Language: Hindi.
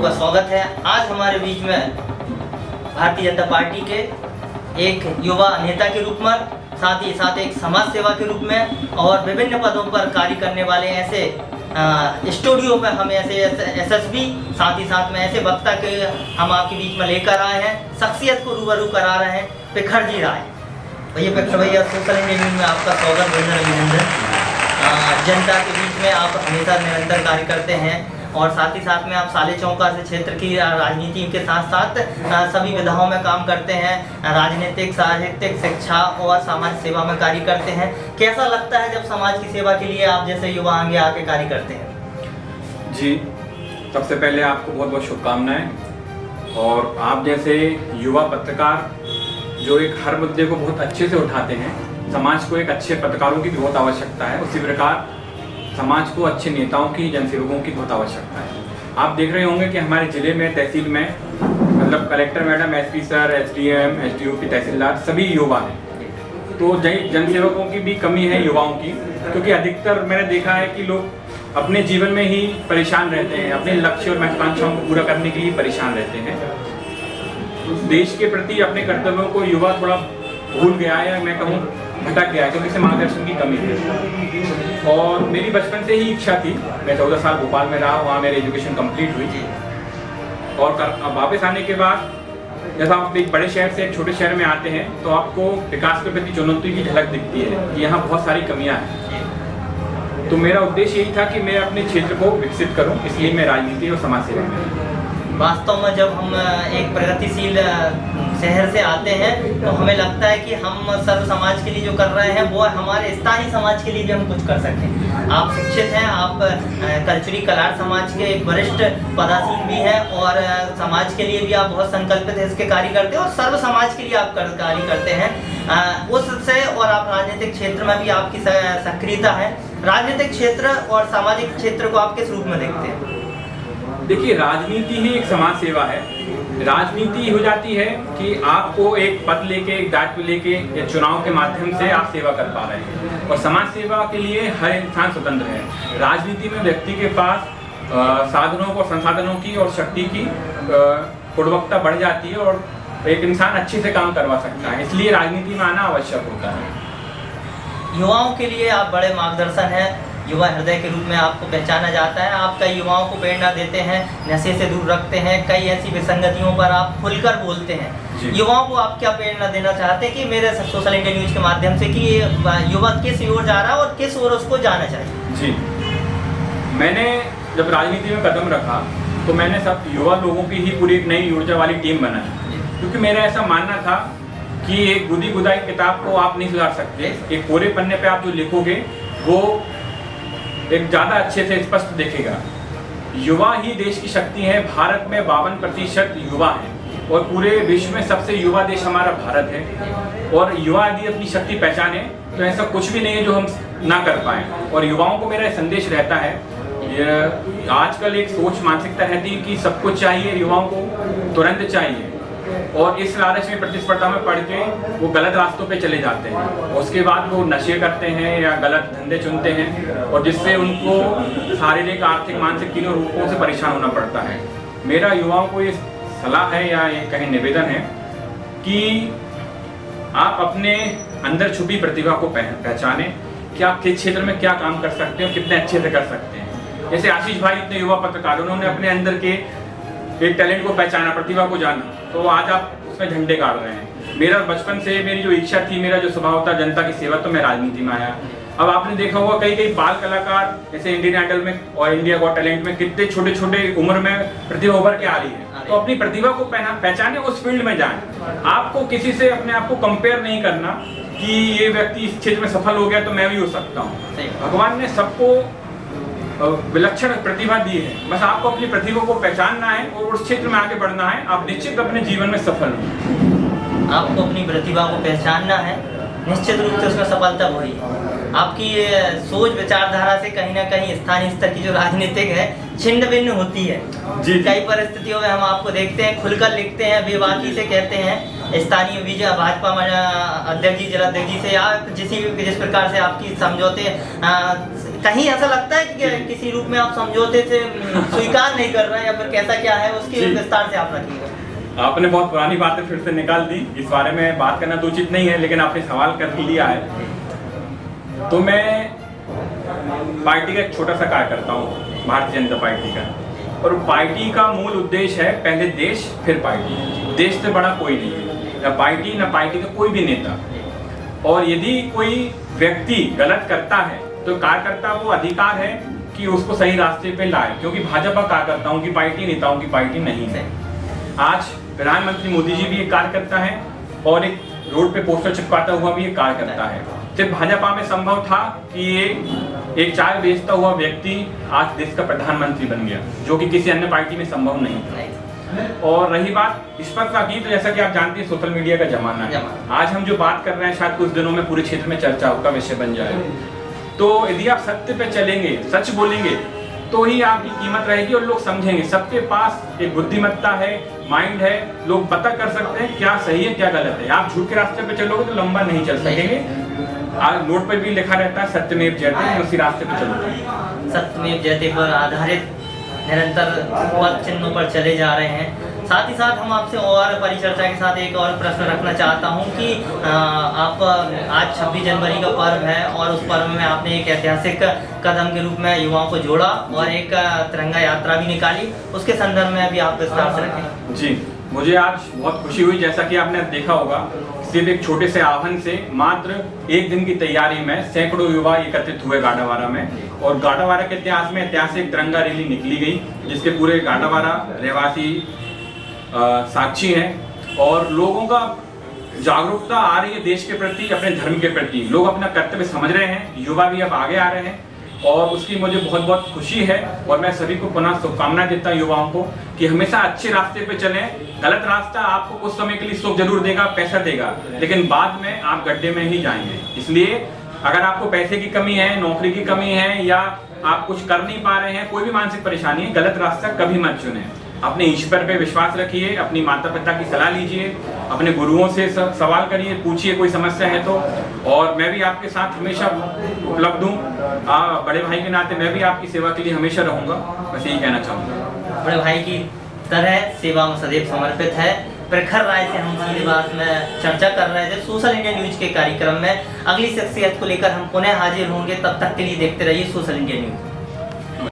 लोगों का स्वागत है। आज हमारे बीच में भारतीय जनता पार्टी के एक युवा नेता के रूप में, साथ ही साथ एक समाज सेवा के रूप में और विभिन्न पदों पर कार्य करने वाले ऐसे स्टूडियो में हम ऐसे एसएसबी, साथ ही साथ में ऐसे वक्ता के हम आपके बीच में लेकर आए हैं, शख्सियत को रूबरू करा रहे हैं, पिखर जी राय। भैया पिखर भैया, सोशल इंडिया न्यूज़ में आपका स्वागत, अभिनंदन। जनता के बीच में आप हमेशा निरंतर कार्य करते हैं और साथ ही साथ में आप साले चौका से क्षेत्र की राजनीति के साथ साथ सभी विधाओं में काम करते हैं, राजनीतिक, साहित्यिक, शिक्षा और समाज सेवा में कार्य करते हैं। कैसा लगता है जब समाज की सेवा के लिए आप जैसे युवा आगे आके कार्य करते हैं? जी, सबसे पहले आपको बहुत बहुत शुभकामनाएं। और आप जैसे युवा पत्रकार जो एक हर मुद्दे को बहुत अच्छे से उठाते हैं, समाज को एक अच्छे पत्रकारों की बहुत आवश्यकता है, उसी प्रकार समाज को अच्छे नेताओं की, जनसेवकों की बहुत आवश्यकता है। आप देख रहे होंगे कि हमारे ज़िले में, तहसील में, मतलब collector madam, SP sir, SDM, SDOP, तहसीलदार सभी युवा हैं। तो जनसेवकों की भी कमी है युवाओं की, क्योंकि अधिकतर मैंने देखा है कि लोग अपने जीवन में ही परेशान रहते हैं, अपने लक्ष्य और महत्वाकांक्षाओं को पूरा करने के लिए परेशान रहते हैं। देश के प्रति अपने कर्तव्यों को युवा थोड़ा भूल गया है, या मैं कहूँ भटक गया है, क्योंकि इसे मार्गदर्शन की कमी थी। और मेरी बचपन से ही इच्छा थी, मैं 14 साल भोपाल में रहा, वहाँ मेरी एजुकेशन कंप्लीट हुई थी। और वापस आने के बाद जब आप एक बड़े शहर से एक छोटे शहर में आते हैं तो आपको विकास के प्रति चुनौती की झलक दिखती है कि यहाँ बहुत सारी कमियाँ हैं। तो मेरा उद्देश्य यही था कि मैं अपने क्षेत्र को विकसित करूँ, इसलिए मैं राजनीति और समाज सेवा में। वास्तव में जब हम एक प्रगतिशील शहर से आते हैं तो हमें लगता है कि हम सर्व समाज के लिए जो कर रहे हैं वो हमारे स्थानीय समाज के लिए भी हम कुछ कर सकते हैं। आप शिक्षित हैं, आप कल्चरी कलार समाज के एक वरिष्ठ पदासीन भी हैं और समाज के लिए भी आप बहुत संकल्पित है, इसके कार्य करते हैं और सर्व समाज के लिए आप कार्य करते हैं उससे। और आप राजनीतिक क्षेत्र में भी आपकी सक्रियता है। राजनीतिक क्षेत्र और सामाजिक क्षेत्र को आप किस रूप में देखते हैं? देखिए, राजनीति ही एक समाज सेवा है। राजनीति हो जाती है कि आपको एक पद लेके, एक दायित्व लेके या चुनाव के माध्यम से आप सेवा कर पा रहे हैं, और समाज सेवा के लिए हर इंसान स्वतंत्र है। राजनीति में व्यक्ति के पास साधनों और संसाधनों की और शक्ति की गुणवत्ता बढ़ जाती है और एक इंसान अच्छे से काम करवा सकता है, इसलिए राजनीति में आना आवश्यक होता है। युवाओं के लिए आप बड़े मार्गदर्शन हैं, युवा हृदय के रूप में आपको पहचाना जाता है। आप कई युवाओं को प्रेरणा देते हैं, नशे से दूर रखते हैं, कई ऐसी विसंगतियों पर आप खुलकर बोलते हैं। युवाओं को आप क्या प्रेरणा देना चाहते हैं कि मेरे सोशल इंडिया न्यूज़ के माध्यम से कि ये युवा किस ओर जा रहा है और किस ओर उसको जाना चाहिए? जी, मैंने जब राजनीति में कदम रखा तो मैंने सब युवा लोगों की ही पूरी एक नई ऊर्जा वाली टीम बनाई, क्योंकि मेरा ऐसा मानना था कि एक गुदी गुदाई किताब को आप नहीं सुधार सकते। एक पूरे पन्ने पे आप जो लिखोगे वो एक ज़्यादा अच्छे से स्पष्ट दिखेगा। युवा ही देश की शक्ति है। भारत में 52% युवा हैं और पूरे विश्व में सबसे युवा देश हमारा भारत है। और युवा यदि अपनी शक्ति पहचाने तो ऐसा कुछ भी नहीं है जो हम ना कर पाएँ। और युवाओं को मेरा संदेश रहता है, आजकल एक सोच मानसिकता रहती है कि सब कुछ चाहिए, युवाओं को तुरंत चाहिए, और इस लालच में, प्रतिस्पर्धा में पढ़ के वो गलत रास्तों पे चले जाते हैं। उसके बाद वो नशे करते हैं या गलत धंधे चुनते हैं, और जिससे उनको शारीरिक, आर्थिक, मानसिक तीनों रूपों से परेशान होना पड़ता है। मेरा युवाओं को ये सलाह है या ये कहीं निवेदन है कि आप अपने अंदर छुपी प्रतिभा को पहचानें कि आप किस क्षेत्र में क्या काम कर सकते हैं और कितने अच्छे से कर सकते हैं। जैसे आशीष भाई इतने युवा पत्रकार, उन्होंने अपने अंदर के एक टैलेंट को पहचाना, प्रतिभा को जाना, तो आज आप उसमें झंडे गाड़ रहे हैं। मेरा बचपन से मेरी जो इच्छा थी, मेरा जो स्वभाव था जनता की सेवा, तो मैं राजनीति में आया। अब आपने देखा होगा कई बाल कलाकार जैसे इंडियन आइडल में और इंडिया गॉट टैलेंट में कितने छोटे छोटे उम्र में प्रतिभा उभर के आ रही है। तो अपनी प्रतिभा को पहचाने, उस फील्ड में जाएं। आपको किसी से अपने आप को कंपेयर नहीं करना कि ये व्यक्ति इस क्षेत्र में सफल हो गया तो मैं भी हो सकता हूँ। भगवान ने सबको विलक्षण प्रतिभा दी है, बस आपको अपनी प्रतिभा को पहचानना है और उस क्षेत्र में आगे बढ़ना है। आप निश्चित अपने जीवन में सफल होंगे। आपको अपनी प्रतिभा को पहचानना है, निश्चित रूप से उसमें सफलता वही है। आपकी सोच विचारधारा से कहीं ना कहीं स्थानीय स्तर की जो राजनीतिक है छिन्न भिन्न होती है। जी। कई परिस्थितियों में हम आपको देखते हैं खुलकर लिखते हैं, बेबाकी से कहते हैं, स्थानीय विजय भाजपा अध्यक्ष जी, जिला अध्यक्ष जी से या जिस प्रकार से आपकी समझौते कहीं ऐसा लगता है कि किसी रूप में आप समझौते से स्वीकार नहीं कर रहे हैं या फिर कैसा क्या है, उसके विस्तार से आप रखिएगा। आपने बहुत पुरानी बातें फिर से निकाल दी, इस बारे में बात करना तो उचित नहीं है, लेकिन आपने सवाल कर लिया है। तो मैं पार्टी का एक छोटा सा कार्यकर्ता हूँ, भारतीय जनता पार्टी का, और पार्टी का मूल उद्देश्य है पहले देश फिर पार्टी। देश से बड़ा कोई नहीं है, ना पार्टी ना पार्टी का कोई भी नेता। और यदि कोई व्यक्ति गलत करता है तो कार्यकर्ता को अधिकार है कि उसको सही रास्ते पे लाए, क्योंकि भाजपा कार्यकर्ताओं की पार्टी, नेताओं की पार्टी नहीं है। आज प्रधानमंत्री मोदी जी भी एक कार्यकर्ता है और एक रोड पे पोस्टर चिपकाता हुआ भी एक कार्यकर्ता है। सिर्फ भाजपा में संभव था कि एक चाय बेचता हुआ व्यक्ति आज देश का प्रधानमंत्री बन गया, जो कि किसी अन्य पार्टी में संभव नहीं था। और रही बात स्पष्टता की, तो जैसा कि आप जानते हैं सोशल मीडिया का जमाना है। आज हम जो बात कर रहे हैं शायद कुछ दिनों में पूरे क्षेत्र में चर्चा का विषय बन जाए। तो यदि आप सत्य पे चलेंगे, सच बोलेंगे, तो ही आपकी कीमत रहेगी और लोग समझेंगे। सबके पास एक बुद्धिमत्ता है, माइंड है, लोग पता कर सकते हैं क्या सही है क्या गलत है। आप झूठ के रास्ते पे चलोगे तो लंबा नहीं चल सकेंगे। आज नोट पर भी लिखा रहता है सत्यमेव जयते, उसी रास्ते पे चलो। सत्यमेव जयते पर आधारित निरंतर पद चिन्हों पर चले जा रहे हैं। साथ ही साथ हम आपसे और परिचर्चा के साथ एक और प्रश्न रखना चाहता हूं कि आप आज 26 जनवरी का पर्व है और उस पर्व में आपने एक ऐतिहासिक कदम के रूप में युवाओं को जोड़ा और एक तिरंगा यात्रा भी निकाली, उसके संदर्भ में भी आप विस्तार से रखें। जी, मुझे आज बहुत खुशी हुई। जैसा कि आपने देखा होगा, सिर्फ एक छोटे से आह्वान से मात्र एक दिन की तैयारी में सैकड़ों युवा एकत्रित हुए गाडावारा में, और गाडावारा के इतिहास में ऐतिहासिक तिरंगा रैली निकली गई, जिसके पूरे गाडावारा रहवासी साक्षी हैं। और लोगों का जागरूकता आ रही है देश के प्रति, अपने धर्म के प्रति। लोग अपना कर्तव्य समझ रहे हैं, युवा भी अब आगे आ रहे हैं और उसकी मुझे बहुत बहुत खुशी है। और मैं सभी को पुनः शुभकामनाएं देता हूं युवाओं को कि हमेशा अच्छे रास्ते पे चलें। गलत रास्ता आपको कुछ समय के लिए सुख जरूर देगा, पैसा देगा, लेकिन बाद में आप गड्ढे में ही जाएंगे। इसलिए अगर आपको पैसे की कमी है, नौकरी की कमी है, या आप कुछ कर नहीं पा रहे हैं, कोई भी मानसिक परेशानी है, गलत रास्ता कभी मत चुनें। अपने ईश्वर पे विश्वास रखिए, अपनी माता पिता की सलाह लीजिए, अपने गुरुओं से सवाल करिए, पूछिए कोई समस्या है तो। और मैं भी आपके साथ हमेशा उपलब्ध हूँ, बड़े भाई के नाते मैं भी आपकी सेवा के लिए हमेशा रहूँगा, बस यही कहना चाहूँगा। बड़े भाई की तरह सेवा में सदैव समर्पित है। प्रखर राय से हम सीधी बात में चर्चा कर रहे थे सोशल इंडिया न्यूज के कार्यक्रम में। अगली शख्सियत को लेकर हम पुनः हाजिर होंगे, तब तक के लिए देखते रहिए सोशल इंडिया न्यूज।